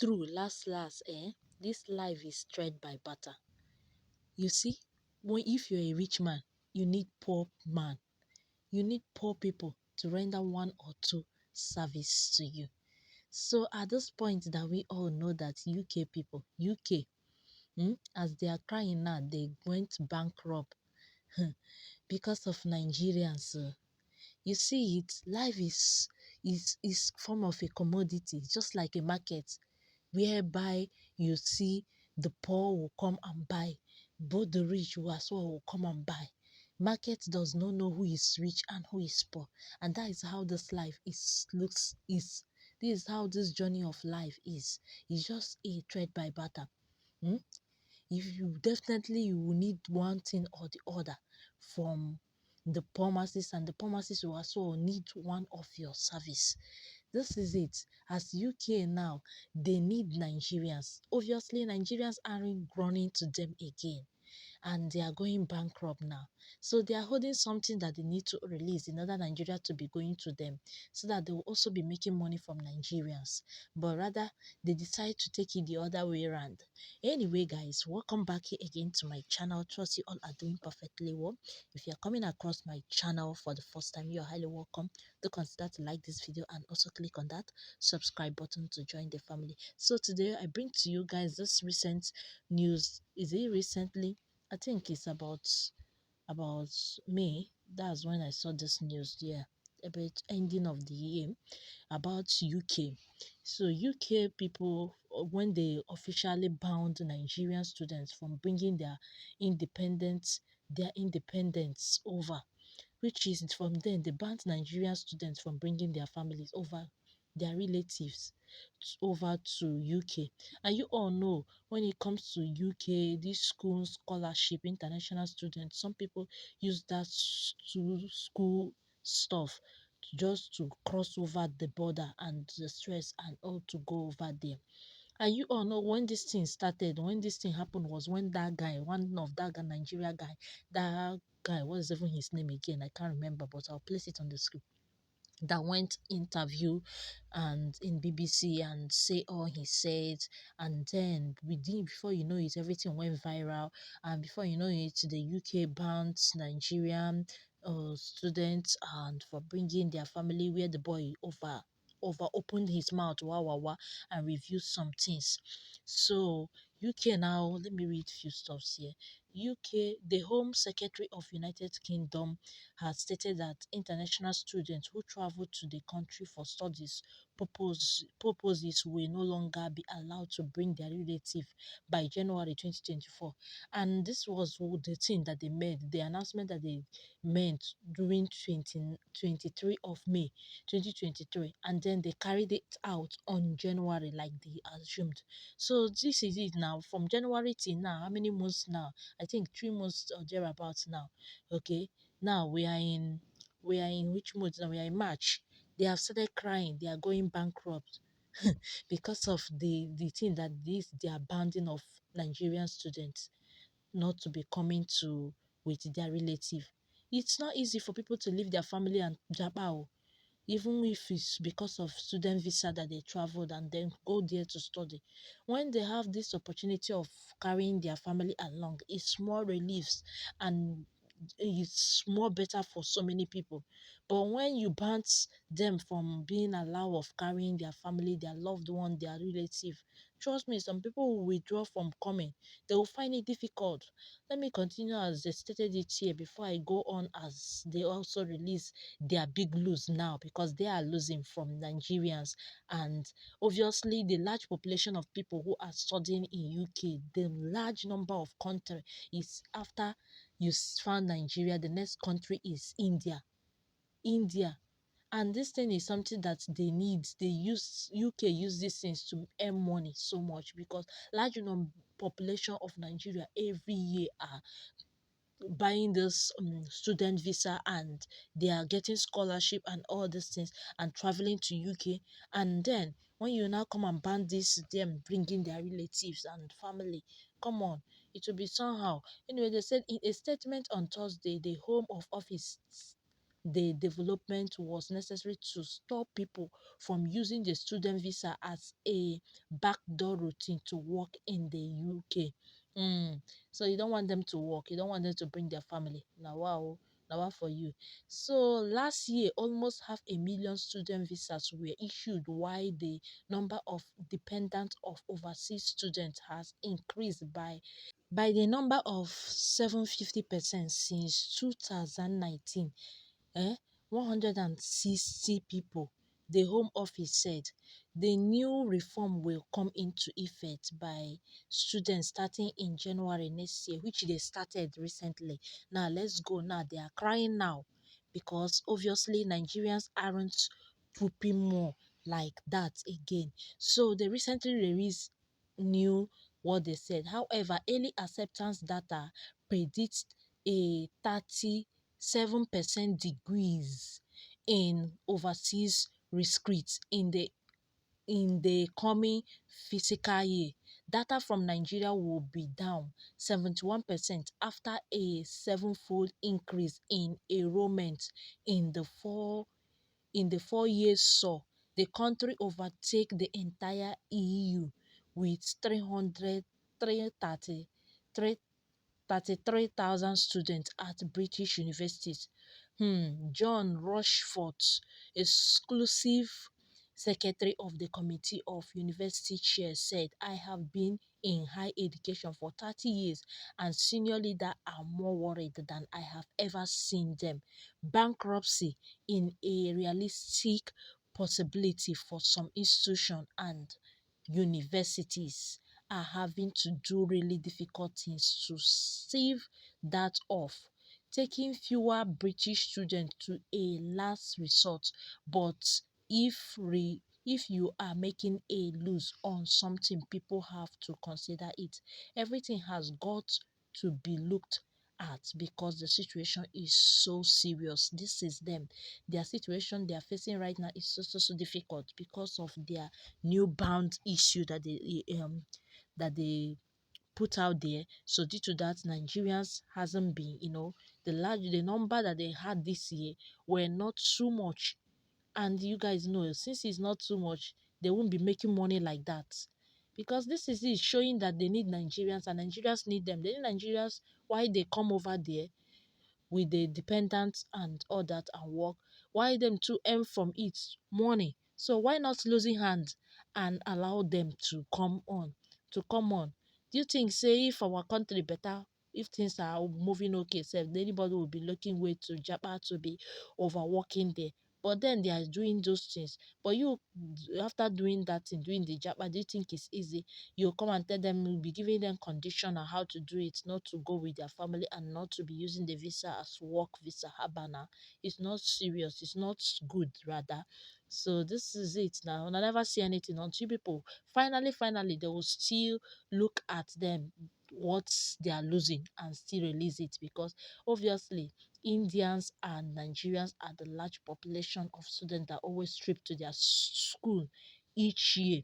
true, last, this life is thread by butter. You see, if you're a rich man, you need poor man. You need poor people to render one or two service to you. So at this point that we all know that UK people, UK, as they are crying now, they went bankrupt because of Nigerians. You see it, life is form of a commodity, just like a market, whereby you see the poor will come and buy, both the rich will as well will come and buy. Market does not know who is rich and who is poor, and that is how this life is. This is how this journey of life is. It's just a trade by barter. Hmm? If you definitely you will need one thing or the other from the poor masses, and the poor masses will also need one of your service. This is it. As UK now, they need Nigerians. Obviously, Nigerians aren't running to them again, and they are going bankrupt now. So they are holding something that they need to release in order Nigeria to be going to them, so that they will also be making money from Nigerians. But rather, they decide to take it the other way around. Anyway, guys, welcome back here again to my channel. Trust you all are doing perfectly well. If you're coming across my channel for the first time, you're highly welcome. Do consider to like this video and also click on that subscribe button to join the family. So today I bring to you guys this recent news. Is it recently? I think it's about May. That's when I saw this news. Yeah, about ending of the year, about UK. So UK people, when they officially bound Nigerian students from bringing their independence over, which is from then they banned Nigerian students from bringing their families over, their relatives over to UK. And you all know when it comes to UK, this school scholarship, international students, some people use that school stuff just to cross over the border and the stress and all to go over there. And you all know when this thing started, when this thing happened was when that guy, one of that guy, Nigeria guy, that guy, what is even his name again? I can't remember, but I'll place it on the screen, that went interview and in BBC and say all he said, and then within before you know it everything went viral, and before you know it the UK banned Nigerian students and for bringing their family, where the boy over opened his mouth and reviewed some things. So UK now, let me read few stuffs here. UK, the Home Secretary of United Kingdom has stated that international students who travel to the country for studies purposes will no longer be allowed to bring their relative by January 2024. And this was the thing that they made, the announcement that they meant during 23 of May 2023, and then they carried it out on January like they assumed. So this is it now. From January till now, how many months now? I think 3 months or thereabouts now. Okay, now we are in which month now? We are in March. They have started crying. They are going bankrupt because of the thing that this they are banning of Nigerian students not to be coming to with their relative. It's not easy for people to leave their family and Japa, even if it's because of student visa that they traveled and then go there to study. When they have this opportunity of carrying their family along, it's more reliefs and it's more better for so many people. But when you ban them from being allowed of carrying their family, their loved one, their relative, trust me, some people will withdraw from coming. They will find it difficult. Let me continue as they stated it here before I go on, as they also release their big lose now, because they are losing from Nigerians. And obviously the large population of people who are studying in UK, the large number of country is after you found Nigeria, the next country is India. And this thing is something that they need. They use use these things to earn money so much, because large population of Nigeria every year are buying this student visa, and they are getting scholarship and all these things and traveling to UK. And then when you now come and ban this, them bringing their relatives and family, come on, it will be somehow. Anyway, they said in a statement on Thursday, the Home of Office the development was necessary to stop people from using the student visa as a backdoor routine to work in the UK. So you don't want them to work, you don't want them to bring their family. Now, wow, now wow for you. So last year, almost 500,000 student visas were issued, while the number of dependents of overseas students has increased by the number of 750% since 2019. 160 people. The Home Office said the new reform will come into effect by students starting in January next year, which they started recently. Now let's go. Now they are crying now because obviously Nigerians aren't pooping more like that again. So they recently released new what they said. However, early acceptance data predicts a 37% decrease in overseas rescripts in the coming fiscal year. Data from Nigeria will be down 71% after a sevenfold increase in enrollment in the 4 years saw the country overtake the entire EU with 33,000 students at British universities. John Rushforth, exclusive secretary of the Committee of University Chairs, said, I have been in higher education for 30 years and senior leaders are more worried than I have ever seen them. Bankruptcy in a realistic possibility for some institutions and universities are having to do really difficult things to stave that off, taking fewer British students to a last resort. But if you are making a lose on something, people have to consider it. Everything has got to be looked at because the situation is so serious. This is them. Their situation they are facing right now is so difficult because of their new bound issue that they put out there. So due to that, Nigerians hasn't been, the number that they had this year were not too much. And you guys know, since it's not too much, they won't be making money like that. Because this is it showing that they need Nigerians and Nigerians need them. They need Nigerians why they come over there with the dependents and all that and work, why them to earn from it money. So why not losing hands and allow them to come on? Do you think say if our country better, if things are moving okay, say anybody will be looking way to Japa to be overworking there? But then they are doing those things. But you, after doing that thing, doing the Japa, do you think it's easy? You come and tell them, you'll be giving them condition on how to do it, not to go with their family and not to be using the visa as work visa. Habana, it's not serious, it's not good rather. So this is it now. And I never see anything until people finally they will still look at them what they are losing and still release it because obviously Indians and Nigerians are the large population of students that always trip to their school each year.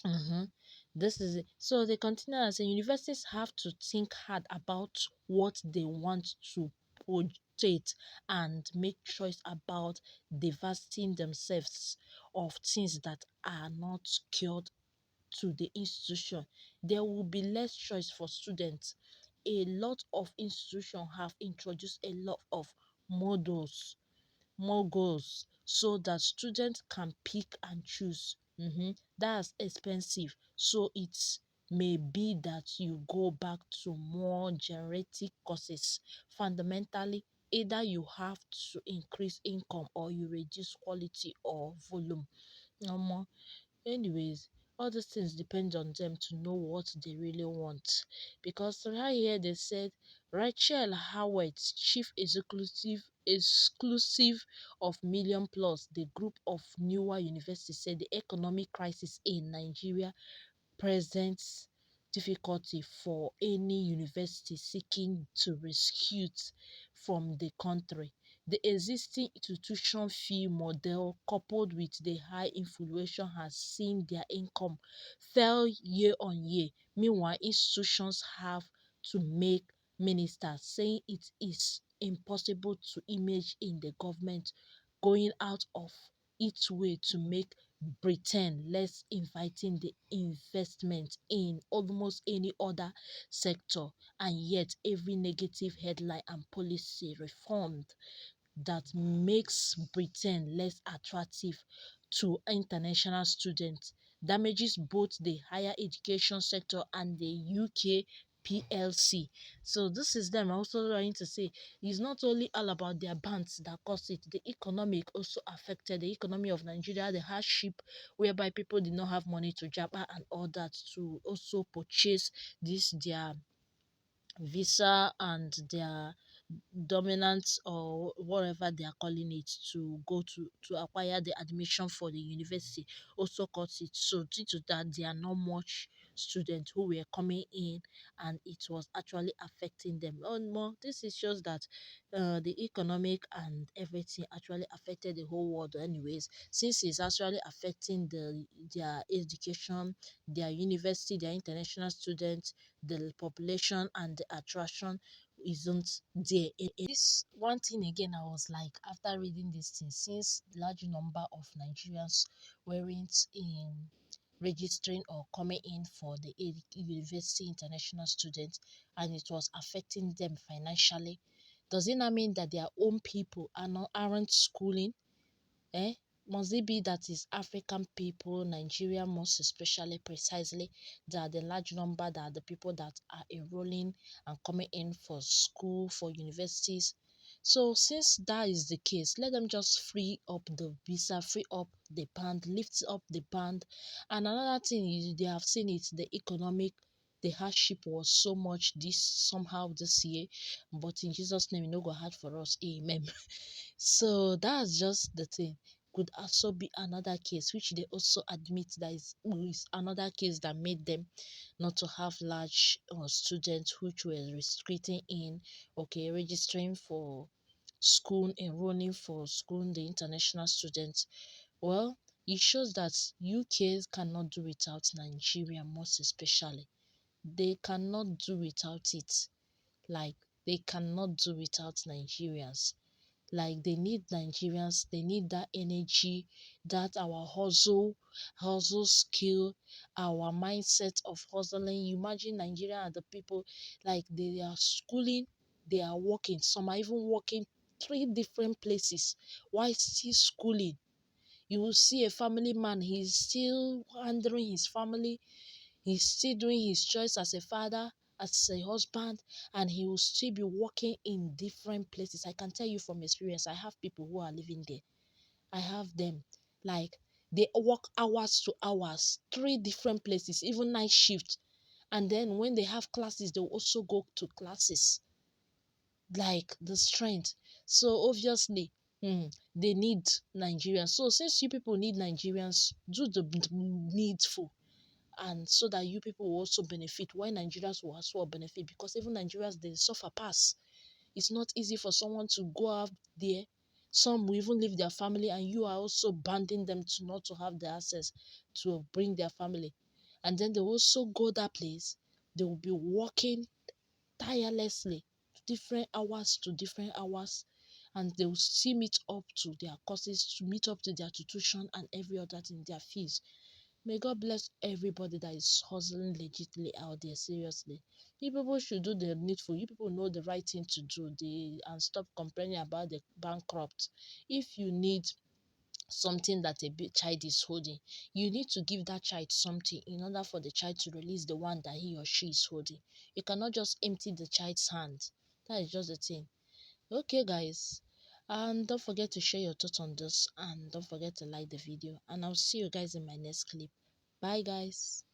Mhm. This is it. So they continue and say universities have to think hard about what they want to project and make choice about divesting themselves of things that are not cured to the institution. There will be less choice for students. A lot of institutions have introduced a lot of models more goals so that students can pick and choose. That's expensive. So it may be that you go back to more generic courses. Fundamentally, either you have to increase income or you reduce quality or volume. Um, Anyways, all these things depend on them to know what they really want. Because right here they said Rachel Howard, chief exclusive of Million Plus, the group of newer universities, said the economic crisis in Nigeria presents difficulty for any university seeking to recruit from the country. The existing institution fee model coupled with the high inflation has seen their income fall year on year. Meanwhile, institutions have to make minister saying it is impossible to image in the government going out of its way to make Britain less inviting the investment in almost any other sector, and yet every negative headline and policy reformed that makes Britain less attractive to international students damages both the higher education sector and the UK PLC. So this is them also trying to say it's not only all about their bans that cause it. The economic also affected the economy of Nigeria, the hardship whereby people did not have money to Japa and all that to also purchase this their visa and their dominance or whatever they are calling it to go to acquire the admission for the university also caught it. So due to that, there are not much students who were coming in, and it was actually affecting them. Oh, more this is just that the economic and everything actually affected the whole world anyways, since it's actually affecting their education, their university, their international students, the population and the attraction isn't there. This one thing again, I was like, after reading this thing, since large number of Nigerians weren't in registering or coming in for the university international students, and it was affecting them financially, does it not mean that their own people aren't schooling? Eh? Must it be that is African people, Nigeria most especially precisely, that are the large number, that are the people that are enrolling and coming in for school, for universities? So since that is the case, let them just free up the visa, free up the band, lift up the band. And another thing is they have seen it, the economic, the hardship was so much this year, but in Jesus' name, it no go hard for us. Amen. So that's just the thing. Could also be another case which they also admit that is another case that made them not to have large students which were restricting in, okay, registering for school, enrolling for school, the international students. Well, it shows that UK cannot do without Nigeria, most especially. They cannot do without it. Like, they cannot do without Nigerians. Like, they need Nigerians, they need that energy, that our hustle skill, our mindset of hustling. You imagine Nigeria and the people, like, they are schooling, they are working, some are even working 3 different places while still schooling. You will see a family man, he's still handling his family, he's still doing his choice as a father, as a husband, and he will still be working in different places. I can tell you from experience, I have people who are living there. I have them. Like, they work hours to hours, 3 different places, even night shift. And then when they have classes, they'll also go to classes. Like, the strength. So obviously, they need Nigerians. So since you people need Nigerians, do the needful, and so that you people will also benefit, while Nigerians will as well benefit, because even Nigerians, they suffer pass. It's not easy for someone to go out there. Some will even leave their family, and you are also banding them to not to have the access to bring their family. And then they also go that place. They will be working tirelessly, to different hours, and they will still meet up to their courses, to meet up to their tuition and every other thing, their fees. May God bless everybody that is hustling legitimately out there, seriously. You people should do the needful. You people know the right thing to do, and stop complaining about the bankrupt. If you need something that a child is holding, you need to give that child something in order for the child to release the one that he or she is holding. You cannot just empty the child's hand. That is just the thing. Okay, guys, and don't forget to share your thoughts on this, and don't forget to like the video, and I'll see you guys in my next clip. Bye, guys.